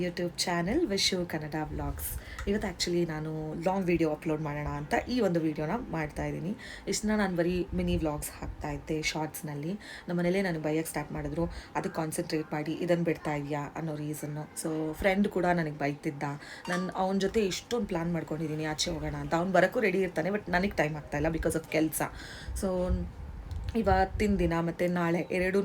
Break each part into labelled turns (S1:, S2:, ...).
S1: YouTube channel Vishu Kannada vlogs. ಇವತ್ತು actually ನಾನು long video upload ಮಾಡೋಣ ಅಂತ ಈ ಒಂದು ವೀಡಿಯೋನ ಮಾಡ್ತಾ ಇದ್ದೀನಿ. ಇಷ್ಟನ್ನ ನಾನು ಬರೀ ಮಿನಿ ವ್ಲಾಗ್ಸ್ ಹಾಕ್ತಾ ಇದ್ದೆ ಶಾರ್ಟ್ಸ್ನಲ್ಲಿ. ನಮ್ಮ ಮನೇಲೇ ನನಗೆ ಬೈಯಕ್ಕೆ ಸ್ಟಾರ್ಟ್ ಮಾಡಿದ್ರು, ಅದಕ್ಕೆ ಕಾನ್ಸಂಟ್ರೇಟ್ ಮಾಡಿ ಇದನ್ನು ಬಿಡ್ತಾ ಇದೆಯಾ ಅನ್ನೋ ರೀಸನ್ನು. ಸೊ ಫ್ರೆಂಡ್ ಕೂಡ ನನಗೆ ಬೈತಿದ್ದ. ನಾನು ಅವನ ಜೊತೆ ಇಷ್ಟೊಂದು ಪ್ಲ್ಯಾನ್ ಮಾಡ್ಕೊಂಡಿದ್ದೀನಿ ಆಚೆ ಹೋಗೋಣ ಅಂತ. ಅವ್ನು ಬರೋಕ್ಕೂ ರೆಡಿ ಇರ್ತಾನೆ, ಬಟ್ ನನಗೆ ಟೈಮ್ ಆಗ್ತಾಯಿಲ್ಲ ಬಿಕಾಸ್ ಆಫ್ ಕೆಲಸ. ಸೊ ಇವತ್ತಿನ ದಿನ ಮತ್ತು ನಾಳೆ ಎರಡು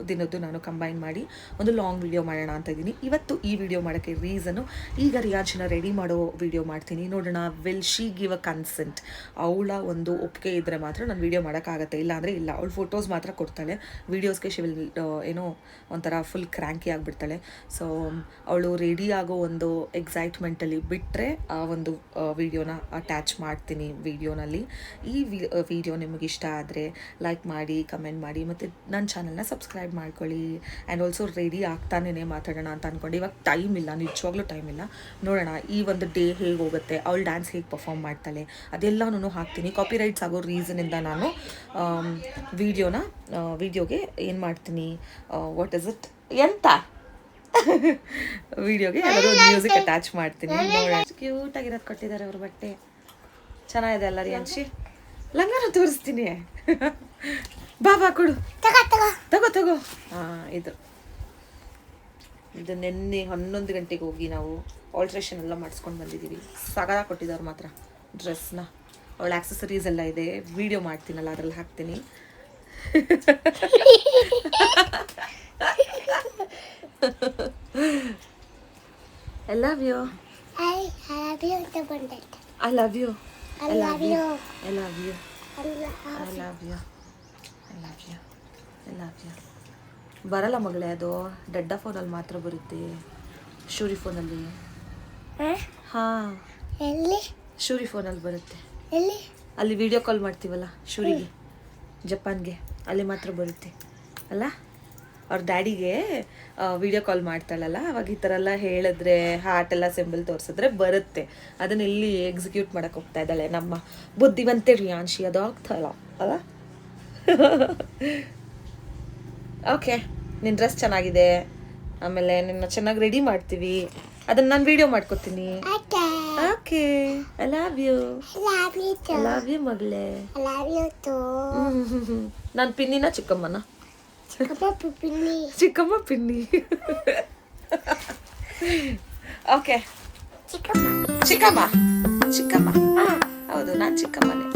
S1: ದಿನದ್ದು ನಾನು ಕಂಬೈನ್ ಮಾಡಿ ಒಂದು ಲಾಂಗ್ ವೀಡಿಯೋ ಮಾಡೋಣ ಅಂತ ಇದ್ದೀನಿ. ಇವತ್ತು ಈ ವಿಡಿಯೋ ಮಾಡೋಕ್ಕೆ ರೀಸನ್ನು, ಈಗ ರಿಯಾಜ್ನ ರೆಡಿ ಮಾಡೋ ವಿಡಿಯೋ ಮಾಡ್ತೀನಿ. ನೋಡೋಣ, will she give a consent. ಅವಳ ಒಂದು ಒಪ್ಪಿಗೆ ಇದ್ದರೆ ಮಾತ್ರ ನಾನು ವೀಡಿಯೋ ಮಾಡೋಕ್ಕಾಗತ್ತೆ, ಇಲ್ಲ ಅಂದರೆ ಇಲ್ಲ. ಅವಳು ಫೋಟೋಸ್ ಮಾತ್ರ ಕೊಡ್ತಾಳೆ, ವೀಡಿಯೋಸ್ಗೆ ಶಿ ವಿಲ್ ಏನೋ ಒಂಥರ ಫುಲ್ ಕ್ರ್ಯಾಂಕಿ ಆಗಿಬಿಡ್ತಾಳೆ. ಸೊ ಅವಳು ರೆಡಿ ಆಗೋ ಒಂದು ಎಕ್ಸೈಟ್ಮೆಂಟಲ್ಲಿ ಬಿಟ್ಟರೆ ಆ ಒಂದು ವೀಡಿಯೋನ ಅಟ್ಯಾಚ್ ಮಾಡ್ತೀನಿ ವೀಡಿಯೋನಲ್ಲಿ. ಈ ವಿಡಿಯೋ ನಿಮಗೆ ಇಷ್ಟ ಆದರೆ ಲೈಕ್ ಮಾಡಿ, ಕಮೆಂಟ್ ಮಾಡಿ, ಮತ್ತು ನನ್ನ ಚಾನಲ್ನ ಸಬ್ಸ್ಕ್ರೈಬ್ ಮಾಡ್ಕೊಳ್ಳಿ. ಆ್ಯಂಡ್ ಆಲ್ಸೋ ರೆಡಿ ಆಗ್ತಾನೇ ಮಾತಾಡೋಣ ಅಂತ ಅಂದ್ಕೊಂಡು. ಇವಾಗ ಟೈಮ್ ಇಲ್ಲ, ನಿಜವಾಗ್ಲೂ ಟೈಮ್ ಇಲ್ಲ. ನೋಡೋಣ ಈ ಒಂದು ಡೇ ಹೇಗೆ ಹೋಗುತ್ತೆ, ಅವಳು ಡ್ಯಾನ್ಸ್ ಹೇಗೆ ಪರ್ಫಾರ್ಮ್ ಮಾಡ್ತಾಳೆ ಅದೆಲ್ಲನೂ ಹಾಕ್ತೀನಿ. ಕಾಪಿರೈಟ್ಸ್ ಆಗೋ ರೀಸನಿಂದ ನಾನು ವಿಡಿಯೋಗೆ ಏನು ಮಾಡ್ತೀನಿ, ವಾಟ್ ಇಸ್ ಇಟ್ ಎಂತ ವಿಡಿಯೋಗೆ ಎಲ್ಲರೂ ಮ್ಯೂಸಿಕ್ ಅಟ್ಯಾಚ್ ಮಾಡ್ತೀನಿ. ನೋಡೋಣ, ಕ್ಯೂಟಾಗಿರೋದು ಕೊಟ್ಟಿದ್ದಾರೆ ಅವ್ರ ಬಟ್ಟೆ. ಚೆನ್ನಾಗಿದೆ ಅಲ್ಲ ರಿಯಾನ್ಶಿ? ಲಂಗನ ತೋರಿಸ್ತೀನಿ, ಬಾಬಾ ಕೊಡು, ತಗೋ. ಹಾಂ, ಇದು ನಿನ್ನೆ 11 ಗಂಟೆಗೆ ಹೋಗಿ ನಾವು ಆಲ್ಟ್ರೇಷನ್ ಎಲ್ಲ ಮಾಡಿಸ್ಕೊಂಡು ಬಂದಿದ್ದೀವಿ. ಸಗದ ಕೊಟ್ಟಿದ್ದವ್ರು ಮಾತ್ರ ಡ್ರೆಸ್ನ. ಅವಳ ಆಕ್ಸೆಸರೀಸ್ ಎಲ್ಲ ಇದೆ, ವಿಡಿಯೋ ಮಾಡ್ತೀನಲ್ಲ ಅದ್ರಲ್ಲಿ ಹಾಕ್ತೀನಿ. I love you. ಬರಲ್ಲ ಮಗಳೇ, ಅದು ಡೆಡ್ಡ ಫೋನಲ್ಲಿ ಮಾತ್ರ ಬರುತ್ತೆ, ಶೂರಿ ಫೋನಲ್ಲಿ. ಹಾಂ, ಶೂರಿ ಫೋನಲ್ಲಿ ಬರುತ್ತೆ. ಅಲ್ಲಿ ವಿಡಿಯೋ ಕಾಲ್ ಮಾಡ್ತೀವಲ್ಲ ಶೂರಿಗೆ, ಜಪಾನ್ಗೆ, ಅಲ್ಲಿ ಮಾತ್ರ ಬರುತ್ತೆ ಅಲ್ಲ. ಅವ್ರ ಡ್ಯಾಡಿಗೆ ವಿಡಿಯೋ ಕಾಲ್ ಮಾಡ್ತಾಳಲ್ಲ, ಅವಾಗ ಈ ಥರ ಎಲ್ಲ ಹೇಳಿದ್ರೆ, ಹಾರ್ಟ್ ಎಲ್ಲ ಸಿಂಬಲ್ ತೋರಿಸಿದ್ರೆ ಬರುತ್ತೆ. ಅದನ್ನ ಇಲ್ಲಿ ಎಕ್ಸಿಕ್ಯೂಟ್ ಮಾಡೋಕ್ಕೆ ಹೋಗ್ತಾ ಇದ್ದಾಳೆ ನಮ್ಮ ಬುದ್ಧಿವಂತೆ ರಿಯಾನ್ಶಿ. ಅದು ಆಗ್ತಾಯಿಲ್ಲ ಅಲ್ಲ. ಓಕೆ, ನಿನ್ನ ಡ್ರೆಸ್ ಚೆನ್ನಾಗಿದೆ, ಆಮೇಲೆ ನಿನ್ನ ಚೆನ್ನಾಗಿ ರೆಡಿ ಮಾಡ್ತೀವಿ, ಅದನ್ನು ನಾನು ವಿಡಿಯೋ ಮಾಡ್ಕೊತೀನಿ. ಓಕೆ, ಐ ಲವ್ ಯು ಮಗಳೇ. ನಾನು ಪಿನ್ನಿನ ಚಿಕ್ಕಮ್ಮನ? ಚಿಕ್ಕಮ್ಮ ಪಿನ್ನಿ. ಓಕೆ, ಚಿಕ್ಕಮ್ಮ ಹೌದು, ನಾನು ಚಿಕ್ಕಮ್ಮನೇ.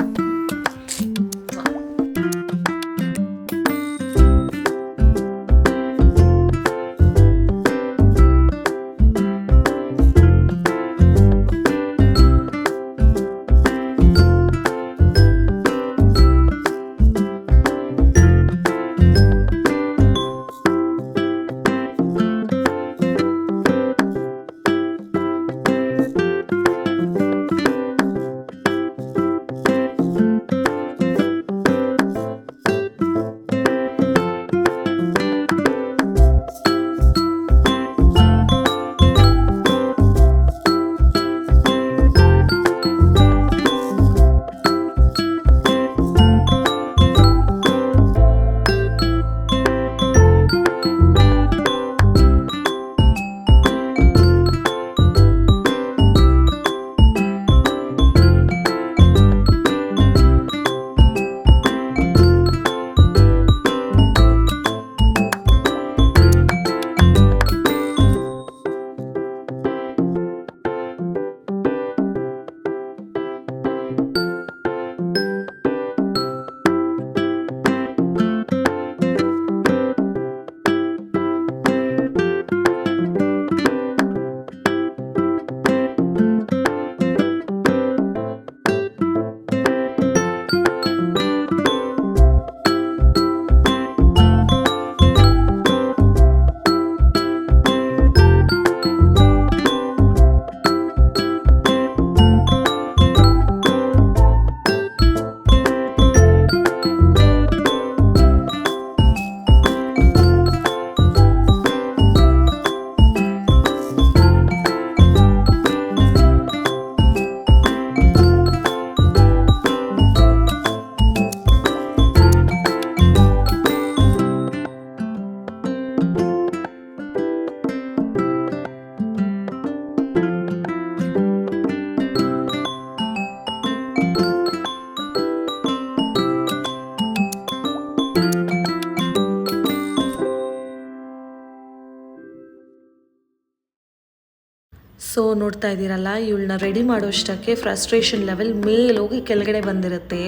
S1: ಸೊ ನೋಡ್ತಾ ಇದ್ದೀರಲ್ಲ, ಇವಳನ್ನ ರೆಡಿ ಮಾಡೋಷ್ಟಕ್ಕೆ ಫ್ರಸ್ಟ್ರೇಷನ್ ಲೆವೆಲ್ ಮೇಲೋಗಿ ಕೆಳಗಡೆ ಬಂದಿರುತ್ತೆ.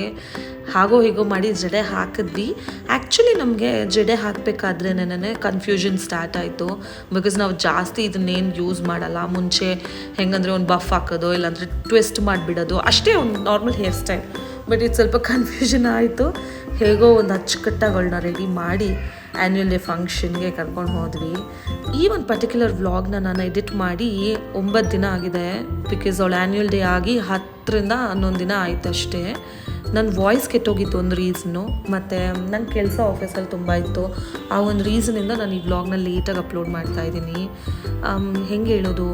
S1: ಹಾಗೋ ಹೀಗೋ ಮಾಡಿ ಜಡೆ ಹಾಕಿದ್ವಿ. ಆ್ಯಕ್ಚುಲಿ ನಮಗೆ ಜಡೆ ಹಾಕಬೇಕಾದ್ರೆ ನೆನೆ ಕನ್ಫ್ಯೂಷನ್ ಸ್ಟಾರ್ಟ್ ಆಯಿತು. ಬಿಕಾಸ್ ನಾವು ಜಾಸ್ತಿ ಇದನ್ನೇನು ಯೂಸ್ ಮಾಡಲ್ಲ. ಮುಂಚೆ ಹೆಂಗಂದರೆ ಒಂದು ಬಫ್ ಹಾಕೋದು, ಇಲ್ಲಾಂದರೆ ಟ್ವಿಸ್ಟ್ ಮಾಡಿಬಿಡೋದು, ಅಷ್ಟೇ ಒಂದು ನಾರ್ಮಲ್ ಹೇರ್ ಸ್ಟೈಲ್. ಬಟ್ ಇದು ಸ್ವಲ್ಪ ಕನ್ಫ್ಯೂಷನ್ ಆಯಿತು. ಹೇಗೋ ಒಂದು ಅಚ್ಚುಕಟ್ಟಾಗಳನ್ನ ರೆಡಿ ಮಾಡಿ ಆ್ಯನ್ಯುವಲ್ ಡೇ ಫಂಕ್ಷನ್ಗೆ ಕರ್ಕೊಂಡು ಹೋದ್ವಿ. ಈ ಒಂದು ಪರ್ಟಿಕ್ಯುಲರ್ ವ್ಲಾಗ್ನ ನಾನು ಎಡಿಟ್ ಮಾಡಿ 9 ದಿನ ಆಗಿದೆ. ಬಿಕಾಸ್ ಅವಳು ಆ್ಯನ್ಯುವಲ್ ಡೇ ಆಗಿ 10ರಿಂದ 11 ದಿನ ಆಯಿತು ಅಷ್ಟೇ. ನನ್ನ ವಾಯ್ಸ್ ಕೆಟ್ಟೋಗಿತ್ತು ಒಂದು ರೀಸನ್ನು, ಮತ್ತು ನನ್ನ ಕೆಲಸ ಆಫೀಸಲ್ಲಿ ತುಂಬ ಇತ್ತು. ಆ ಒಂದು ರೀಸನಿಂದ ನಾನು ಈ ವ್ಲಾಗ್ನ ಲೇಟಾಗಿ ಅಪ್ಲೋಡ್ ಮಾಡ್ತಾಯಿದ್ದೀನಿ. ಹೆಂಗೆ ಹೇಳೋದು,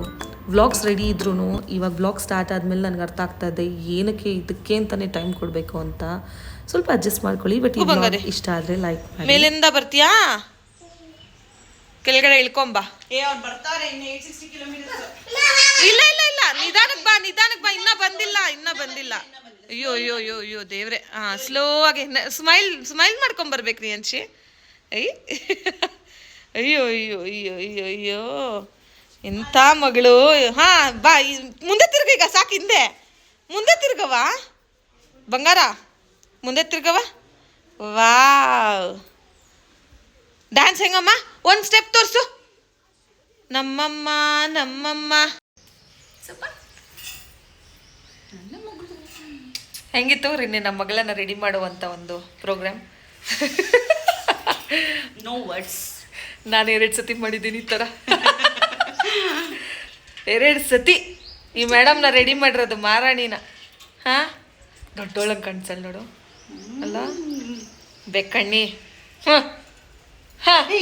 S1: ವ್ಲಾಗ್ಸ್ ರೆಡಿ ಇದ್ರೂ ಇವಾಗ ವ್ಲಾಗ್ ಸ್ಟಾರ್ಟ್ ಆದಮೇಲೆ ನನಗೆ ಅರ್ಥ ಆಗ್ತಾಯಿದೆ ಏನಕ್ಕೆ ಇದಕ್ಕೆ ಅಂತಲೇ ಟೈಮ್ ಕೊಡಬೇಕು ಅಂತ. ಸ್ವಲ್ಪ ಅಡ್ಜಸ್ಟ್ ಮಾಡ್ಕೊಳ್ಳಿ. ಬಟ್ ಇಷ್ಟ ಆದರೆ ಲೈಕ್ ಮಾಡಿ. ಮೇಲಿಂದ ಬರ್ತೀಯಾ, ಕೆಳಗಡೆ ಇಳ್ಕೊಂಬ. ಇಲ್ಲ ಇಲ್ಲ ಇಲ್ಲ, ನಿಧಾನಕ್ಕೆ ಬಾ, ನಿಧಾನಕ್ಕೆ ಬಾ. ಇನ್ನ ಬಂದಿಲ್ಲ. ಅಯ್ಯೋ ಅಯ್ಯೋ ಅಯ್ಯೋ ಅಯ್ಯೋ ದೇವ್ರೆ. ಸ್ಲೋ ಆಗಿ ಸ್ಮೈಲ್ ಮಾಡ್ಕೊಂಬರ್ಬೇಕು ರೀ ಅಂಶಿ. ಅಯ್ಯ ಅಯ್ಯೋ ಅಯ್ಯೋ ಅಯ್ಯೋ ಅಯ್ಯೋ ಅಯ್ಯೋ ಎಂಥ ಮಗಳು. ಬಾ, ಮುಂದೆ ತಿರ್ಗ. ಈಗ ಸಾಕು, ಹಿಂದೆ ಮುಂದೆ ತಿರ್ಗವ ಬಂಗಾರ, ಮುಂದೆ ತಿರ್ಗವ. Wow, dance ಹೆಂಗಮ್ಮ? ಒಂದು ಸ್ಟೆಪ್ ತೋರಿಸು. ನಮ್ಮಮ್ಮ ಹೆಂಗಿತ್ತು ರೀ ನಮ್ಮ ಮಗಳನ್ನ ರೆಡಿ ಮಾಡುವಂಥ ಒಂದು ಪ್ರೋಗ್ರಾಮ್?
S2: No words.
S1: ನಾನು 2 ಸತಿ ಮಾಡಿದ್ದೀನಿ ಈ ಥರ. 2 ಸತಿ ಈ ಮೇಡಮ್ನ ರೆಡಿ ಮಾಡಿರೋದು, ಮಾರಾಣಿನ. ದೊಡ್ಡೋಳಂಗೆ ಕಾಣಿಸಲ್ ನೋಡು, ಅಲ್ಲ ಬೆಕ್ಕಣ್ಣಿ.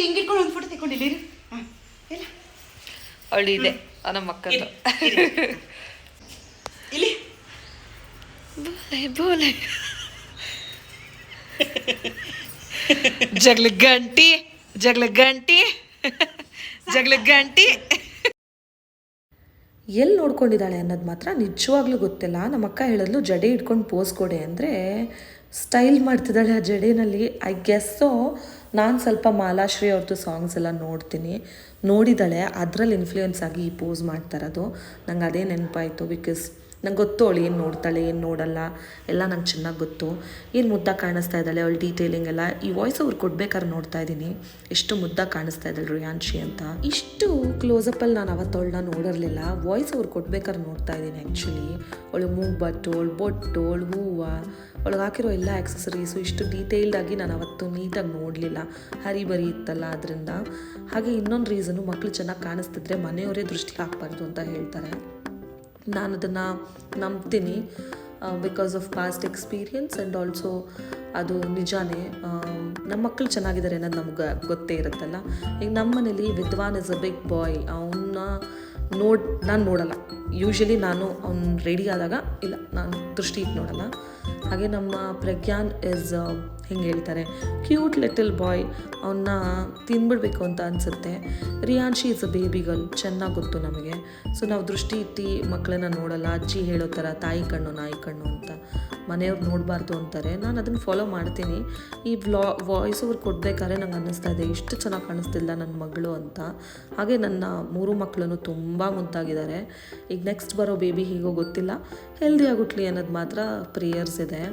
S2: ಹಿಂಗಿಟ್ಕೊಂಡು ಒಂದು ಫೋಟೋ ತಗೊಂಡಿಲ್ಲ
S1: ಅವಳು ಇದೆ ನಮ್ಮ ಮಕ್ಕಳು.
S2: ಇಲ್ಲಿ
S1: ಬೋಲೆ ಜಗ್ಲ ಗಂಟಿ. ಎಲ್ಲಿ ನೋಡ್ಕೊಂಡಿದ್ದಾಳೆ ಅನ್ನೋದು ಮಾತ್ರ ನಿಜವಾಗ್ಲೂ ಗೊತ್ತಿಲ್ಲ. ನಮ್ಮ ಅಕ್ಕ ಹೇಳಿದ್ಲು ಜಡೆ ಇಟ್ಕೊಂಡು ಪೋಸ್ ಕೊಡೆ ಅಂದರೆ ಸ್ಟೈಲ್ ಮಾಡ್ತಿದ್ದಾಳೆ ಆ ಜಡೆನಲ್ಲಿ. ಐ ಗೆಸ್ಸೋ ನಾನು ಸ್ವಲ್ಪ ಮಾಲಾಶ್ರೀ ಅವ್ರದ್ದು ಸಾಂಗ್ಸ್ ಎಲ್ಲ ನೋಡಿದ್ದಾಳೆ, ಅದರಲ್ಲಿ ಇನ್ಫ್ಲೂಯೆನ್ಸ್ ಆಗಿ ಈ ಪೋಸ್ ಮಾಡ್ತಾರದು. ನಂಗೆ ಅದೇ ನೆನಪಾಯಿತು. ಬಿಕಾಸ್ ನಂಗೆ ಗೊತ್ತು ಅವಳು ಏನು ನೋಡ್ತಾಳೆ, ಏನು ನೋಡಲ್ಲ ಎಲ್ಲ ನಂಗೆ ಚೆನ್ನಾಗಿ ಗೊತ್ತು. ಏನು ಮುದ್ದಾಗಿ ಕಾಣಿಸ್ತಾ ಇದ್ದಾಳೆ, ಅವಳು ಡೀಟೇಲಿಂಗ್ ಎಲ್ಲ. ಈ ವಾಯ್ಸ್ ಅವ್ರು ಕೊಡ್ಬೇಕಾದ್ರೆ ನೋಡ್ತಾ ಇದ್ದೀನಿ ಎಷ್ಟು ಮುದ್ದಾಗಿ ಕಾಣಿಸ್ತಾ ಇದ್ದಾಳೆ ರಿಯಾನ್ಶಿ ಅಂತ. ಇಷ್ಟು ಕ್ಲೋಸಪ್ಪಲ್ಲಿ ನಾನು ಅವತ್ತವಳನ್ನ ನೋಡಿರಲಿಲ್ಲ. ವಾಯ್ಸ್ ಅವ್ರು ಕೊಡ್ಬೇಕಾದ್ರೆ ನೋಡ್ತಾ ಇದ್ದೀನಿ ಆ್ಯಕ್ಚುಲಿ. ಅವಳು ಮೂಗ್ಬಟ್ಟು, ಅವಳು ಬೊಟ್ಟು, ಅವಳು ಹೂವು, ಅವಳಿಗೆ ಹಾಕಿರೋ ಎಲ್ಲ ಆ್ಯಕ್ಸಸರೀಸು ಇಷ್ಟು ಡೀಟೇಲ್ಡಾಗಿ ನಾನು ಅವತ್ತು ನೀಟಾಗಿ ನೋಡಲಿಲ್ಲ. ಹರಿಬರಿ ಇತ್ತಲ್ಲ ಅದರಿಂದ. ಹಾಗೆ ಇನ್ನೊಂದು ರೀಸನು, ಮಕ್ಕಳು ಚೆನ್ನಾಗಿ ಕಾಣಿಸ್ತಿದ್ರೆ ಮನೆಯವರೇ ದೃಷ್ಟಿ ಹಾಕಬಾರ್ದು ಅಂತ ಹೇಳ್ತಾರೆ. ನಾನು ಅದನ್ನು ನಂಬ್ತೀನಿ because of past experience. And also ಅದು ನಿಜಾನೇ. ನಮ್ಮ ಮಕ್ಕಳು ಚೆನ್ನಾಗಿದ್ದಾರೆ ಅನ್ನೋದು ನಮ್ಗೆ ಗೊತ್ತೇ ಇರುತ್ತಲ್ಲ. ಈಗ ನಮ್ಮ ಮನೇಲಿ ವಿದ್ವಾನ್ ಇಸ್ ಅ ಬಿಗ್ ಬಾಯ್. ಅವನ್ನ ನಾನು ನೋಡಲ್ಲ. ಯೂಶ್ವಲಿ ನಾನು ಅವ್ನು ರೆಡಿ ಆದಾಗ ಇಲ್ಲ, ನಾನು ದೃಷ್ಟಿ ಇಟ್ಟು ನೋಡಲ್ಲ. ಹಾಗೆ ನಮ್ಮ ಪ್ರಜ್ಞಾನ್ ಇಸ್ ಹೆಂಗೆ ಹೇಳ್ತಾರೆ, ಕ್ಯೂಟ್ ಲಿಟಲ್ ಬಾಯ್. ಅವನ್ನ ತಿನ್ಬಿಡ್ಬೇಕು ಅಂತ ಅನಿಸುತ್ತೆ. ರಿಯಾನ್ಶಿ ಇಸ್ ಅ ಬೇಬಿ ಗರ್ಲ್, ಚೆನ್ನಾಗಿ ಗೊತ್ತು ನಮಗೆ. ಸೊ ನಾವು ದೃಷ್ಟಿ ಇಟ್ಟು ಮಕ್ಕಳನ್ನ ನೋಡಲ್ಲ. ಅಜ್ಜಿ ಹೇಳೋ ಥರ ತಾಯಿ ಕಣ್ಣು ನಾಯಿ ಕಣ್ಣು ಅಂತ ಮನೆಯವ್ರು ನೋಡಬಾರ್ದು ಅಂತಾರೆ. ನಾನು ಅದನ್ನು ಫಾಲೋ ಮಾಡ್ತೀನಿ. ಈ ವಾಯ್ಸ್ ಓವರ್ ಕೊಡಬೇಕಾದ್ರೆ ನಂಗೆ ಅನ್ನಿಸ್ತಾ ಇದೆ ಇಷ್ಟು ಚೆನ್ನಾಗಿ ಕಾಣಿಸ್ತಿಲ್ಲ ನನ್ನ ಮಗಳು ಅಂತ. ಹಾಗೆ ನನ್ನ 3 ಮಕ್ಕಳನ್ನು ತುಂಬ ಮುದ್ದಾಗಿದ್ದಾರೆ. ಈಗ ನೆಕ್ಸ್ಟ್ ಬರೋ ಬೇಬಿ ಹೀಗೋ ಗೊತ್ತಿಲ್ಲ, ಹೆಲ್ದಿ ಆಗುಟ್ಲಿ ಅನ್ನೋದು ಮಾತ್ರ ಪ್ರೇಯರ್ಸ್ ಇದೆ.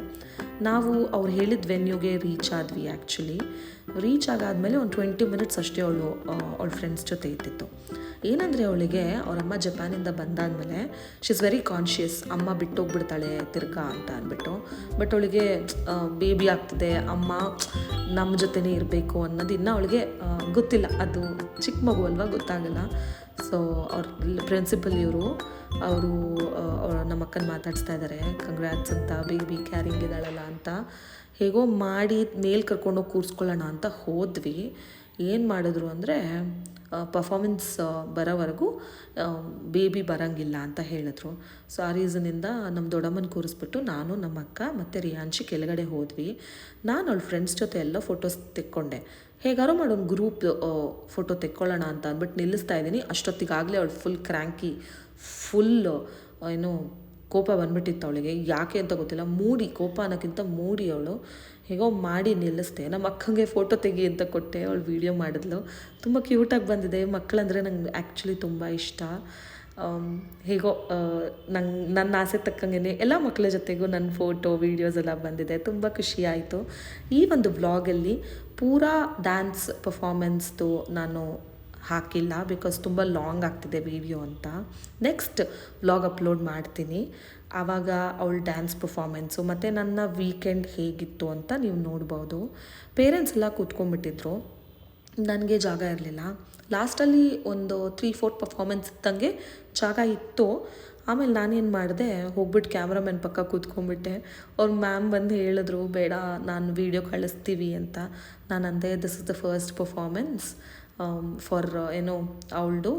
S1: ನಾವು ಅವ್ರು ಹೇಳಿದ ವೆನ್ಯೂಗೆ ರೀಚ್ ಆದ್ವಿ. ಆ್ಯಕ್ಚುಲಿ ರೀಚ್ ಆಗಾದಮೇಲೆ ಒಂದು 20 ಮಿನಿಟ್ಸ್ ಅಷ್ಟೇ ಅವಳ ಫ್ರೆಂಡ್ಸ್ ಜೊತೆ ಇದ್ದಿತ್ತು. ಏನಂದರೆ ಅವಳಿಗೆ ಅವರಮ್ಮ ಜಪಾನಿಂದ ಬಂದಾದಮೇಲೆ ಶಿ ಇಸ್ ವೆರಿ ಕಾನ್ಷಿಯಸ್, ಅಮ್ಮ ಬಿಟ್ಟೋಗ್ಬಿಡ್ತಾಳೆ ತಿರ್ಗಾ ಅಂತ ಅಂದ್ಬಿಟ್ಟು. ಬಟ್ ಅವಳಿಗೆ ಬೇಬಿ ಆಗ್ತದೆ, ಅಮ್ಮ ನಮ್ಮ ಜೊತೆನೇ ಇರಬೇಕು ಅನ್ನೋದು ಇನ್ನೂ ಅವಳಿಗೆ ಗೊತ್ತಿಲ್ಲ. ಅದು ಚಿಕ್ಕ ಮಗು ಅಲ್ವಾ, ಗೊತ್ತಾಗಲ್ಲ. ಸೊ ಅವ್ರ ಪ್ರಿನ್ಸಿಪಲ್ ಅವರು ನಮ್ಮ ಅಕ್ಕನ ಮಾತಾಡಿಸ್ತಾ ಇದ್ದಾರೆ, ಕಂಗ್ರ್ಯಾಟ್ಸ್ ಅಂತ, ಬೇಬಿ ಕ್ಯಾರಿಂಗ್ ಇದ್ದಾಳಲ್ಲ ಅಂತ. ಹೇಗೋ ಮಾಡಿ ಮೇಲೆ ಕರ್ಕೊಂಡೋಗಿ ಕೂರಿಸ್ಕೊಳ್ಳೋಣ ಅಂತ ಹೋದ್ವಿ. ಏನು ಮಾಡಿದ್ರು ಅಂದರೆ ಪರ್ಫಾಮೆನ್ಸ್ ಬರೋವರೆಗೂ ಬೇಬಿ ಬರೋಂಗಿಲ್ಲ ಅಂತ ಹೇಳಿದ್ರು. ಸೊ ಆ ರೀಸನಿಂದ ನಮ್ಮ ದೊಡ್ಡಮ್ಮನ ಕೂರಿಸ್ಬಿಟ್ಟು ನಾನು, ನಮ್ಮ ಅಕ್ಕ ಮತ್ತು ರಿಯಾನ್ಶಿ ಕೆಳಗಡೆ ಹೋದ್ವಿ. ನಾನು ಅವಳ ಫ್ರೆಂಡ್ಸ್ ಜೊತೆ ಎಲ್ಲ ಫೋಟೋಸ್ ತೆಕ್ಕೊಂಡೆ. ಹೇಗಾರೋ ಮಾಡೋನು ಗ್ರೂಪ್ ಫೋಟೋ ತೆಕ್ಕೊಳ್ಳೋಣ ಅಂತ ಅಂದ್ಬಿಟ್ಟು ನಿಲ್ಲಿಸ್ತಾ ಇದ್ದೀನಿ. ಅಷ್ಟೊತ್ತಿಗಾಗಲೇ ಅವಳು ಫುಲ್ ಕ್ರ್ಯಾಂಕಿ, ಫುಲ್ ಏನು ಕೋಪ ಬಂದ್ಬಿಟ್ಟಿತ್ತು ಅವಳಿಗೆ. ಯಾಕೆ ಅಂತ ಗೊತ್ತಿಲ್ಲ, ಕೋಪ ಅನ್ನೋಕ್ಕಿಂತ ಅವಳು ಹೇಗೋ ಮಾಡಿ ನಿಲ್ಲಿಸ್ದೆ. ನಮ್ಮ ಅಕ್ಕಂಗೆ ಫೋಟೋ ತೆಗಿ ಅಂತ ಕೊಟ್ಟೆ, ಅವಳು ವೀಡಿಯೋ ಮಾಡಿದ್ಲು. ತುಂಬ ಕ್ಯೂಟಾಗಿ ಬಂದಿದೆ. ಮಕ್ಕಳಂದರೆ ನಂಗೆ ಆ್ಯಕ್ಚುಲಿ ತುಂಬ ಇಷ್ಟ. ಹೇಗೋ ನನ್ನ ಆಸೆ ತಕ್ಕಂಗೆ ಎಲ್ಲ ಮಕ್ಕಳ ಜೊತೆಗೂ ನನ್ನ ಫೋಟೋ ವೀಡಿಯೋಸ್ ಎಲ್ಲ ಬಂದಿದೆ. ತುಂಬ ಖುಷಿಯಾಯಿತು. ಈ ಒಂದು ವ್ಲಾಗಲ್ಲಿ ಪೂರಾ ಡ್ಯಾನ್ಸ್ ಪರ್ಫಾಮೆನ್ಸ್ದು ನಾನು ಹಾಕಿಲ್ಲ, ಬಿಕಾಸ್ ತುಂಬ ಲಾಂಗ್ ಆಗ್ತಿದೆ ವೀಡಿಯೋ ಅಂತ. ನೆಕ್ಸ್ಟ್ ವ್ಲಾಗ್ ಅಪ್ಲೋಡ್ ಮಾಡ್ತೀನಿ, ಆವಾಗ ಅವಳ ಡ್ಯಾನ್ಸ್ ಪರ್ಫಾಮೆನ್ಸು ಮತ್ತು ನನ್ನ ವೀಕೆಂಡ್ ಹೇಗಿತ್ತು ಅಂತ ನೀವು ನೋಡ್ಬೋದು. ಪೇರೆಂಟ್ಸ್ ಎಲ್ಲ ಕೂತ್ಕೊಂಡ್ಬಿಟ್ಟಿದ್ರು, ನನಗೆ ಜಾಗ ಇರಲಿಲ್ಲ. ಲಾಸ್ಟಲ್ಲಿ ಒಂದು 3-4 ಪರ್ಫಾಮೆನ್ಸ್ ಇದ್ದಂಗೆ ಜಾಗ ಇತ್ತು. ಆಮೇಲೆ ನಾನೇನು ಮಾಡಿದೆ, ಹೋಗ್ಬಿಟ್ಟು ಕ್ಯಾಮ್ರಾಮನ್ ಪಕ್ಕ ಕೂತ್ಕೊಂಡ್ಬಿಟ್ಟೆ. ಅವ್ರ ಮ್ಯಾಮ್ ಬಂದು ಹೇಳಿದ್ರು, ಬೇಡ ನಾನು ವೀಡಿಯೋ ಕಳಿಸ್ತೀವಿ ಅಂತ. ನಾನು ಅಂದೆ, this is the first performance for ಅವಳದು,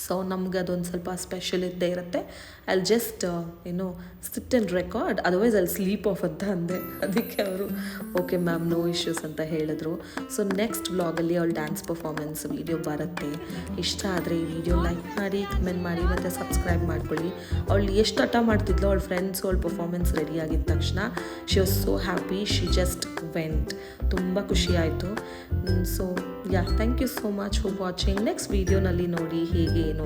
S1: ಸೊ ನಮ್ಗೆ ಅದೊಂದು ಸ್ವಲ್ಪ ಸ್ಪೆಷಲ್ ಇದ್ದೇ ಇರುತ್ತೆ. ಅಲ್ಲಿ just sit and record, otherwise ಅಲ್ಲಿ ಸ್ಲೀಪ್ ಆಫ್ ಅಂತ ಅಂದೆ. ಅದಕ್ಕೆ ಅವರು ಓಕೆ ಮ್ಯಾಮ್, ನೋ ಇಶ್ಯೂಸ್ ಅಂತ ಹೇಳಿದ್ರು. ಸೊ ನೆಕ್ಸ್ಟ್ ವ್ಲಾಗಲ್ಲಿ ಅವಳು ಡ್ಯಾನ್ಸ್ ಪರ್ಫಾಮೆನ್ಸ್ ವೀಡಿಯೋ ಬರುತ್ತೆ. ಇಷ್ಟ ಆದರೆ ಈ ವಿಡಿಯೋ ಲೈಕ್ ಮಾಡಿ, ಕಮೆಂಟ್ ಮಾಡಿ ಮತ್ತು ಸಬ್ಸ್ಕ್ರೈಬ್ ಮಾಡ್ಕೊಳ್ಳಿ. ಅವಳು ಎಷ್ಟು ಹಠ ಮಾಡ್ತಿದ್ಲು, ಅವಳ ಫ್ರೆಂಡ್ಸ್ ಅವಳ ಪರ್ಫಾಮೆನ್ಸ್ ರೆಡಿ ಆಗಿದ ತಕ್ಷಣ she was so happy, she just went. ತುಂಬ ಖುಷಿಯಾಯಿತು. So thank you so much for watching. Next ವೀಡಿಯೋನಲ್ಲಿ ನೋಡಿ ಹೇಗೆ ಏನು